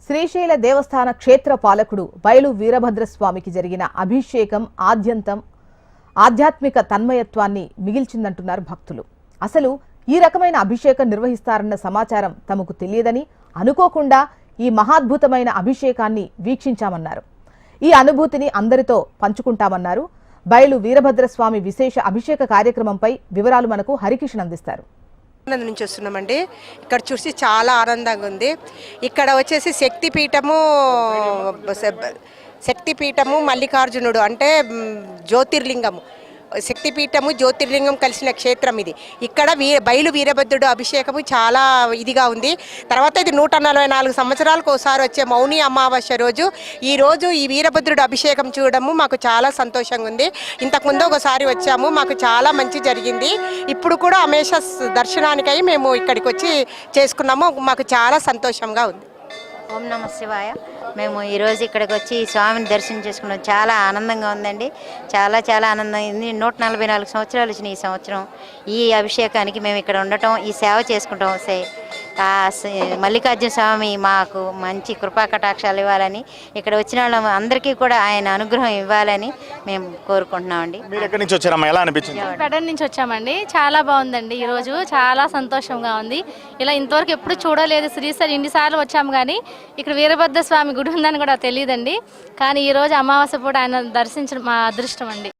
శ్రీశైల దేవస్థాన క్షేత్ర పాలకుడు బయలు వీరభద్రస్వామికి జరిగిన అభిషేకం ఆధ్యాత్మిక తన్మయత్వాన్ని మిగిల్చిందంటున్నారు భక్తులు. అసలు ఈ రకమైన అభిషేకం నిర్వహిస్తారన్న సమాచారం తమకు తెలియదని, అనుకోకుండా ఈ మహాద్భుతమైన అభిషేకాన్ని వీక్షించామన్నారు. ఈ అనుభూతిని అందరితో పంచుకుంటామన్నారు. బయలు వీరభద్రస్వామి విశేష అభిషేక కార్యక్రమంపై వివరాలు మనకు హరికిషన్ అందిస్తారు. నుంచి వస్తున్నామండి. ఇక్కడ చూసి చాలా ఆనందంగా ఉంది. ఇక్కడ వచ్చేసి శక్తిపీఠము మల్లికార్జునుడు అంటే జ్యోతిర్లింగము, శక్తిపీఠము జ్యోతిర్లింగం కలిసిన క్షేత్రం ఇది. ఇక్కడ బయలు వీరభద్రుడు అభిషేకము చాలా ఇదిగా ఉంది. తర్వాత ఇది 144 సంవత్సరాలకు ఒకసారి వచ్చే మౌని అమావాస్య రోజు ఈ వీరభద్రుడు అభిషేకం చూడడము మాకు చాలా సంతోషంగా ఉంది. ఇంతకుముందు ఒకసారి వచ్చాము, మాకు చాలా మంచి జరిగింది. ఇప్పుడు కూడా అమేష దర్శనానికై మేము ఇక్కడికి వచ్చి చేసుకున్నాము. మాకు చాలా సంతోషంగా ఉంది. ఓం నమః శివాయ. మేము ఈరోజు ఇక్కడికి వచ్చి స్వామిని దర్శనం చేసుకున్నాం. చాలా ఆనందంగా ఉందండి. చాలా చాలా ఆనందంగా ఉంది. 144 సంవత్సరాలు వచ్చిన ఈ సంవత్సరం ఈ అభిషేకానికి మేము ఇక్కడ ఉండటం, ఈ సేవ చేసుకుంటాం. మల్లికార్జున స్వామి మాకు మంచి కృపా కటాక్షాలు ఇవ్వాలని, ఇక్కడ వచ్చిన వాళ్ళ అందరికీ కూడా ఆయన అనుగ్రహం ఇవ్వాలని మేము కోరుకుంటున్నామండి. పెడన్ నుంచి వచ్చామండి. చాలా బాగుందండి. ఈరోజు చాలా సంతోషంగా ఉంది. ఇలా ఇంతవరకు ఎప్పుడు చూడలేదు. శ్రీశైలం ఇన్నిసార్లు వచ్చాము కానీ ఇక్కడ వీరభద్ర స్వామి గుడి ఉందని కూడా తెలియదండి. కానీ ఈరోజు అమావాస్య పూట ఆయన దర్శించడం మా అదృష్టం అండి.